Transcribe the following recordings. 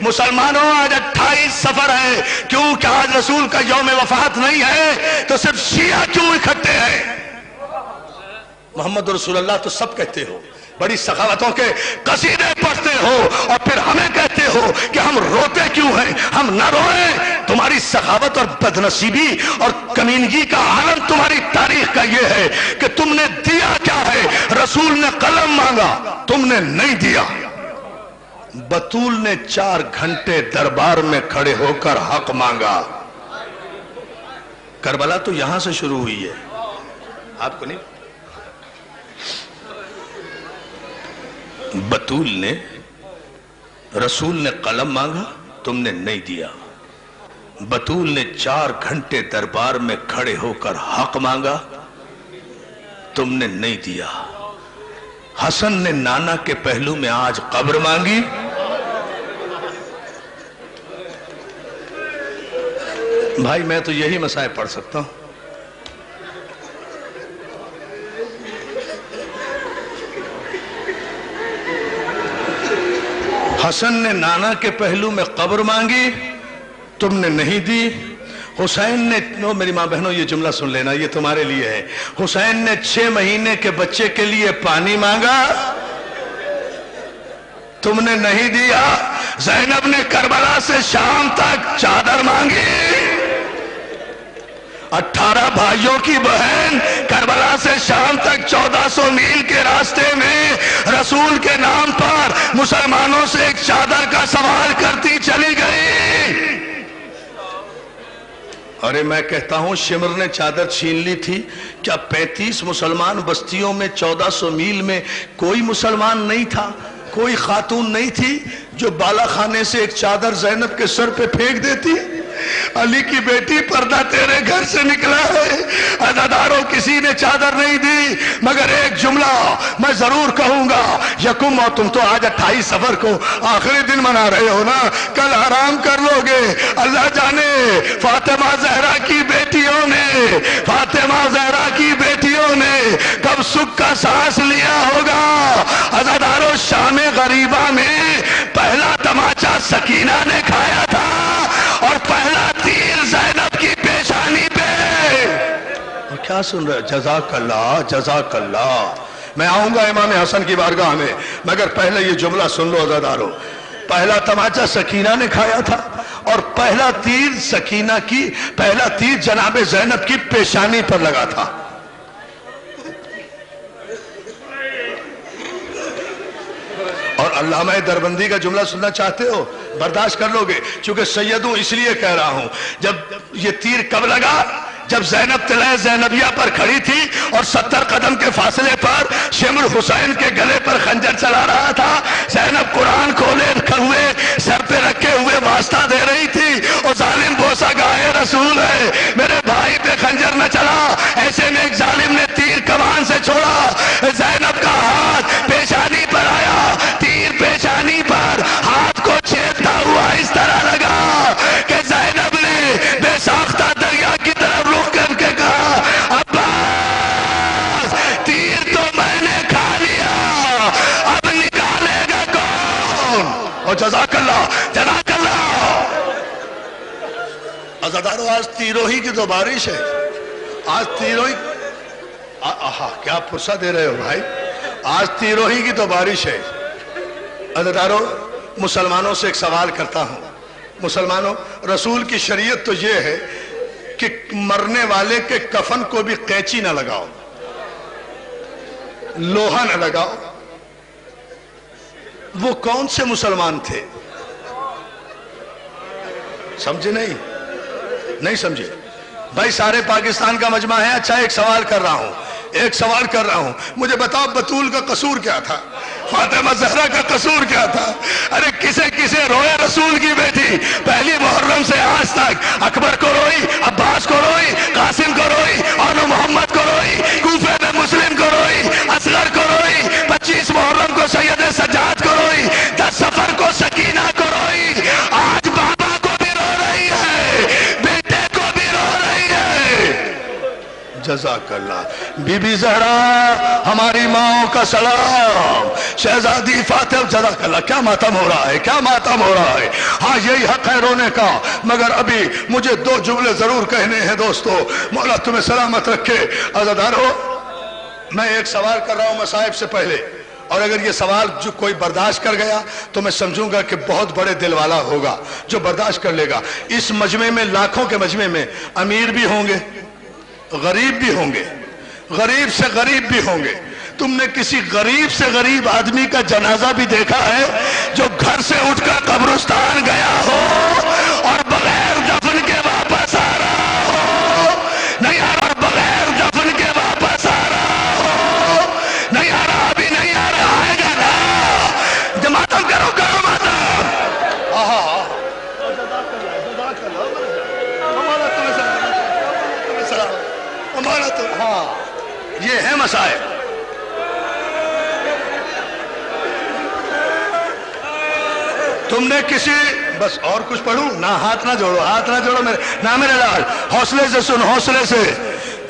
مسلمانوں آج 28 سفر ہے، کیوں کہ آج رسول کا یوم وفات نہیں ہے تو صرف شیعہ کیوں اکٹھے ہیں؟ محمد رسول اللہ تو سب کہتے ہو، بڑی سخاوتوں کے قصیدے پڑھتے ہو، اور پھر ہمیں کہتے ہو کہ ہم روتے کیوں ہیں؟ ہم نہ روئیں۔ تمہاری سخاوت اور بدنصیبی اور کمینگی کا عالم تمہاری تاریخ کا یہ ہے کہ تم نے دیا کیا ہے؟ رسول نے قلم مانگا، تم نے نہیں دیا۔ بطول نے 4 گھنٹے دربار میں کھڑے ہو کر حق مانگا۔ کربلا تو یہاں سے شروع ہوئی ہے، آپ کو نہیں؟ بطول نے، رسول نے قلم مانگا، تم نے نہیں دیا۔ بطول نے 4 گھنٹے دربار میں کھڑے ہو کر حق مانگا، تم نے نہیں دیا۔ حسن نے نانا کے پہلو میں آج قبر مانگی، بھائی میں تو یہی مسائل پڑھ سکتا ہوں۔ حسن نے نانا کے پہلو میں قبر مانگی، تم نے نہیں دی۔ حسین نے، میری ماں بہنوں یہ جملہ سن لینا، یہ تمہارے لیے ہے۔ حسین نے 6 مہینے کے بچے کے لیے پانی مانگا، تم نے نہیں دیا۔ زینب نے کربلا سے شام تک چادر مانگی، 18 بھائیوں کی بہن کربلا سے شام تک 1400 میل کے راستے میں رسول کے نام پر مسلمانوں سے ایک چادر کا سوال کرتی چلی گئی۔ ارے میں کہتا ہوں شمر نے چادر چھین لی تھی، کیا 35 مسلمان بستیوں میں 1400 میل میں کوئی مسلمان نہیں تھا؟ کوئی خاتون نہیں تھی جو بالا خانے سے ایک چادر زینب کے سر پہ پھینک دیتی؟ علی کی بیٹی پردہ تیرے گھر سے نکلا ہے، عزاداروں کسی نے چادر نہیں دی، مگر ایک جملہ میں ضرور کہوں گا، یکم، اور تم تو آج 28 سفر کو آخری دن منا رہے ہو نا، کل آرام کر لو گے۔ اللہ جانے فاطمہ زہرا کی بیٹیوں نے، فاطمہ زہرا کی بیٹیوں نے کب سکھ کا سانس لیا ہوگا۔ عزاداروں شام غریبہ میں پہلا تماچا سکینہ نے کھایا تھا، اور پہلا تیر زینب کی پیشانی پہ۔ اور کیا سن رہے؟ جزاک اللہ، جزاک اللہ۔ میں آؤں گا امام حسن کی بارگاہ میں، مگر پہلے یہ جملہ سن لو عزادارو۔ پہلا تماچا سکینہ نے کھایا تھا، اور پہلا تیر جناب زینب کی پیشانی پر لگا تھا۔ اور علامہ دربندی کا جملہ سننا چاہتے ہو؟ برداشت کر لو گے، چونکہ سیدوں اس لیے کہہ رہا ہوں۔ جب یہ تیر کب لگا؟ جب زینب طلعہ زینبیہ پر کھڑی تھی اور 70 قدم کے فاصلے پر شمر حسین کے گلے پر خنجر چلا رہا تھا۔ زینب قرآن کھولے ہوئے سر پہ رکھے ہوئے واسطہ دے رہی تھی، اور ظالم بوسہ گائے رسول ہے، میرے بھائی پہ خنجر نہ چلا۔ ایسے میں ایک ظالم نے تیر کمان سے چھوڑا، زینب کا ہاتھ پیشانی پر آیا، تیر پیشانی پر ہاتھ کو چھیدتا ہوا اس طرح لگا کہ زینب نے بے ساختہ دریا کی طرف رخ کر کے کہا، عباس تیر تو میں نے کھا لیا، اب نکالے گا کون؟ اور جزاک اللہ، جزاک اللہ۔ عزادارو آج تیروہی کی تو بارش ہے، آج تیروہی، کیا پرسہ دے رہے ہو بھائی، آج تیروہی کی تو بارش ہے۔ عزادارو مسلمانوں سے ایک سوال کرتا ہوں، مسلمانوں، رسول کی شریعت تو یہ ہے کہ مرنے والے کے کفن کو بھی قینچی نہ لگاؤ، لوہا نہ لگاؤ۔ وہ کون سے مسلمان تھے؟ سمجھے نہیں سمجھے بھائی؟ سارے پاکستان کا مجمع ہے۔ اچھا ایک سوال کر رہا ہوں، مجھے بتاؤ بطول کا قصور کیا تھا؟ فاطمہ زہرا کا قصور کیا تھا؟ ارے کسے روئے رسول کی بیٹی؟ پہلی محرم سے آج تک اکبر کو روئی، عباس کو روئی، قاسم کو روئی، اور محمد کو روئی، کوفے میں مسلم کو روئی، اصغر کو روئی، 25 محرم کو سید سجاد کو روئی، 10 سفر کو سکینہ کو روئی۔ آج بابا کو بھی رو رہی ہے، بیٹے کو بھی رو رہی ہے۔ جزاک اللہ۔ بی زہرا ہماری ماؤں کا سلام، شہزادی فاطمہ، جزاک اللہ۔ کیا ماتم ہو رہا ہے، کیا ماتم ہو رہا ہے۔ ہاں یہی حق ہے رونے کا، مگر ابھی مجھے دو جملے ضرور کہنے ہیں دوستو۔ مولا تمہیں سلامت رکھے۔ عزادارو، میں ایک سوال کر رہا ہوں مصائب سے پہلے، اور اگر یہ سوال جو کوئی برداشت کر گیا تو میں سمجھوں گا کہ بہت بڑے دل والا ہوگا جو برداشت کر لے گا۔ اس مجمع میں، لاکھوں کے مجمع میں، امیر بھی ہوں گے، غریب بھی ہوں گے، غریب سے غریب بھی ہوں گے۔ تم نے کسی غریب سے غریب آدمی کا جنازہ بھی دیکھا ہے جو گھر سے اٹھ کر قبرستان گیا ہو اور بغیر دفن کے واپس آ رہا ہو؟ نہیں آ رہا، بغیر دفن کے واپس آ رہا ہو؟ نہیں آ رہا، ابھی نہیں آ رہا، آئے گا نا؟ ماتم کرو، کرو ماتم۔ ہاں یہ ہے مسائل۔ تم نے کسی، بس اور کچھ پڑھوں نہ؟ ہاتھ نہ جوڑو، ہاتھ نہ جوڑو میرے، نہ میرے لال، حوصلے سے سن، حوصلے سے۔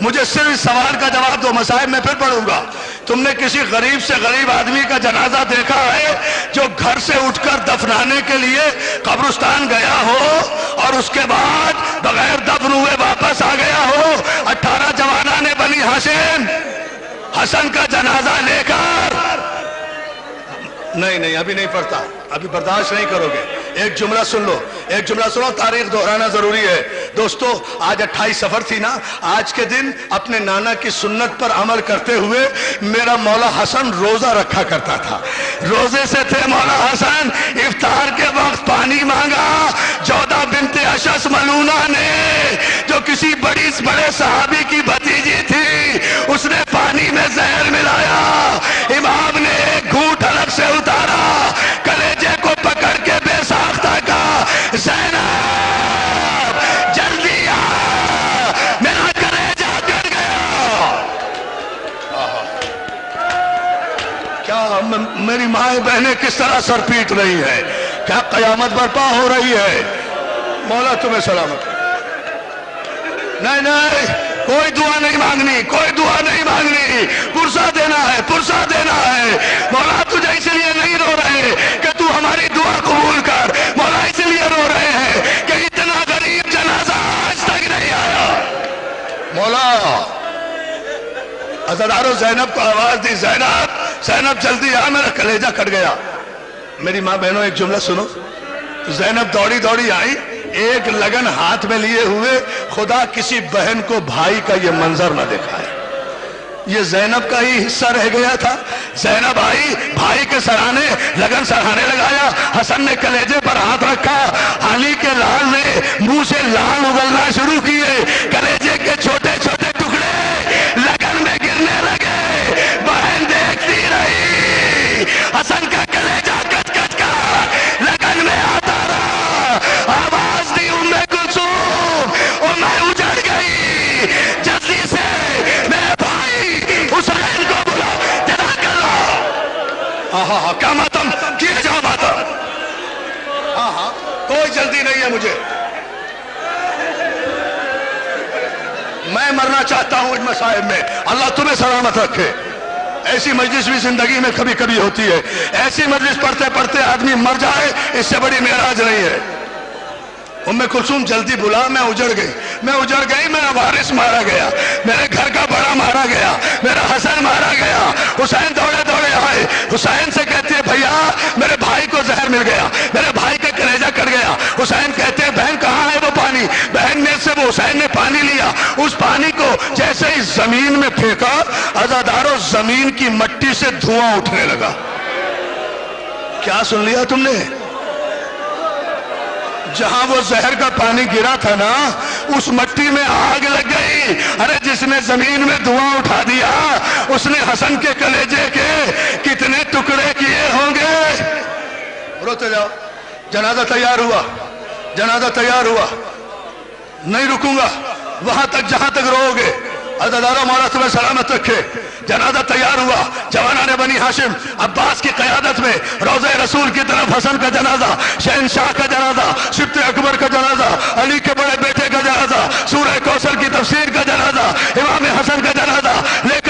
مجھے صرف اس سوال کا جواب دو، مسائب میں پھر پڑھوں گا۔ تم نے کسی غریب سے غریب آدمی کا جنازہ دیکھا ہے جو گھر سے اٹھ کر دفنانے کے لیے قبرستان گیا ہو اور اس کے بعد بغیر دفن ہوئے واپس آ گیا ہو؟ 18 جوانان بنی ہاشم حسن کا جنازہ لے کر؟ نہیں، ابھی نہیں پڑھتا، ابھی برداشت نہیں کرو گے۔ ایک جملہ سن لو، ایک جملہ سنو، تاریخ دہرانا ضروری ہے دوستو۔ آج 28 سفر تھی نا، آج کے دن اپنے نانا کی سنت پر عمل کرتے ہوئے میرا مولا حسن روزہ رکھا کرتا تھا۔ روزے سے تھے مولا حسن، افطار کے وقت پانی مانگا۔ جودہ بنت اشعث ملونہ نے، جو کسی بڑے صحابی کی بھتیجی تھی، اس نے پانی میں زہر ملایا۔ امام نے ایک گھونٹ الگ سے اتارا، کلیجے کو پکڑ کے بے ساختہ کہا، زینب جلدی آ، میرا کلیجہ کٹ گیا۔ کیا میری مائیں بہنیں کس طرح سر پیٹ رہی ہیں؟ کیا قیامت برپا ہو رہی ہے؟ مولا تمہیں سلامت۔ نہیں، کوئی دعا نہیں مانگنی، کوئی دعا نہیں مانگنی، پرسہ دینا ہے، پرسہ دینا ہے۔ مولا تجھے اس لیے نہیں رو رہے کہ تو ہماری دعا قبول کر، مولا اس لیے رو رہے ہیں کہ اتنا غریب جنازہ آج تک نہیں آیا۔ مولا عزادارو، زینب کو آواز دی، زینب جلدی آ، میرا کلیجہ کٹ گیا۔ میری ماں بہنوں ایک جملہ سنو۔ زینب دوڑی آئی، ایک لگن ہاتھ میں لیے ہوئے۔ خدا کسی بہن کو بھائی کا یہ منظر نہ دیکھا ہے۔ یہ زینب کا ہی حصہ رہ گیا تھا۔ زینب آئی، بھائی کے سرانے لگن سرانے لگایا۔ حسن نے کلیجے پر ہاتھ رکھا، علی کے لال نے منہ سے لال اگلنا شروع کیے، کلیجے کے چھوٹے چھوٹے ٹکڑے لگن میں گرنے لگے۔ بہن دیکھتی رہی، حسن کا کلیجہ کچ کچ کر لگن میں آتا رہا۔ آواز دی ام کلثوم، اور میں اجڑ گئی، جلدی سے میرے بھائی حسین کو بلا، جزاک اللہ۔ کیا ماتم کیے جاؤ ماتم؟ کوئی جلدی نہیں ہے مجھے، میں مرنا چاہتا ہوں ان مصائب میں۔ اللہ تمہیں سلامت رکھے۔ ایسی مجلس بھی زندگی میں کبھی کبھی ہوتی ہے، ایسی مجلس پڑھتے پڑھتے آدمی مر جائے، اس سے بڑی معراج نہیں ہے۔ ام کلثوم جلدی بلا، میں اجڑ گئی، میرا وارث مارا گیا، میرے گھر کا بڑا مارا گیا، میرا حسن مارا گیا۔ حسین دوڑے آئے، حسین سے کہتے ہیں بھیا میرے بھائی کو زہر مل گیا، میرے بھائی کا کلیجہ کٹ گیا۔ حسین کہتے ہیں بہن کہاں ہے وہ پانی؟ بہن نے سے وہ حسین نے پانی لیا، اس پانی کو جیسے ہی زمین میں پھینکا، عزادارو زمین کی مٹی سے دھواں اٹھنے لگا۔ کیا سن لیا تم نے؟ جہاں وہ زہر کا پانی گرا تھا نا، اس مٹی میں آگ لگ گئی۔ ارے جس نے زمین میں دھواں اٹھا دیا، اس نے حسن کے کلیجے کے کتنے ٹکڑے کیے ہوں گے۔ روتے جاؤ، جنازہ تیار ہوا، نہیں رکوں گا وہاں تک جہاں تک رو گے۔ عزادارو مولا تمہیں سلامت رکھے۔ جنازہ تیار ہوا، جوانان بنی ہاشم عباس کی قیادت میں روضہ رسول کی طرف حسن کا جنازہ، شہنشاہ کا جنازہ، سبط اکبر کا جنازہ، علی کے بڑے بیٹے کا جنازہ، سورہ کوثر کی تفسیر کا جنازہ، امام حسن کا جنازہ لے کر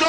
2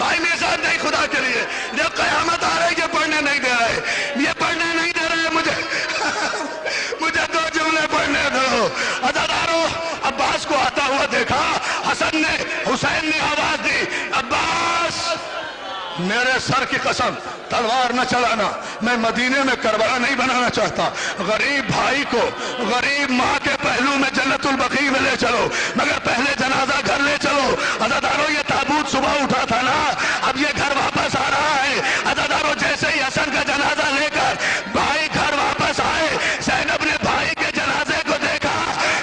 بھائی میرے ساتھ نہیں، خدا کے لیے جب قیامت آ رہی ہے پڑھنے نہیں دے رہے، یہ پڑھنے نہیں دے رہے مجھے دو جملے پڑھنے دو۔ عزادارو، عباس کو آتا ہوا دیکھا، حسین نے آواز دی، عباس میرے سر کی قسم تلوار نہ چلانا، میں مدینے میں کربلا نہیں بنانا چاہتا، غریب بھائی کو غریب ماں کے پہلو میں جنت البقیع میں لے چلو، مگر پہلے جنازہ گھر لے چلو۔ عزادارو، یہ تابوت صبح اٹھا تھا نا، اب یہ گھر واپس آ رہا ہے۔ عزادارو، جیسے ہی حسن کا جنازہ لے کر بھائی گھر واپس آئے، زینب نے بھائی کے جنازے کو دیکھا،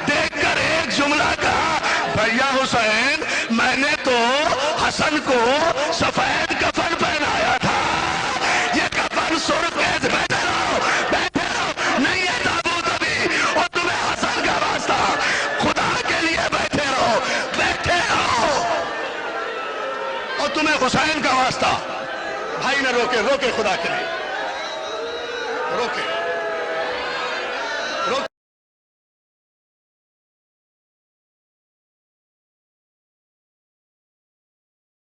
دیکھ کر ایک جملہ کہا، بھیا حسین، میں نے تو حسن کو سفید کفن پہنایا تھا، یہ کفن سرخ ہے، بیٹھے رہو نہیں ہے تابوت ابھی، اور تمہیں حسن کا واسطہ، خدا کے لیے بیٹھے رہو اور تمہیں حسین کا واسطہ۔ بھائی نے روکے خدا کے لیے، روکے۔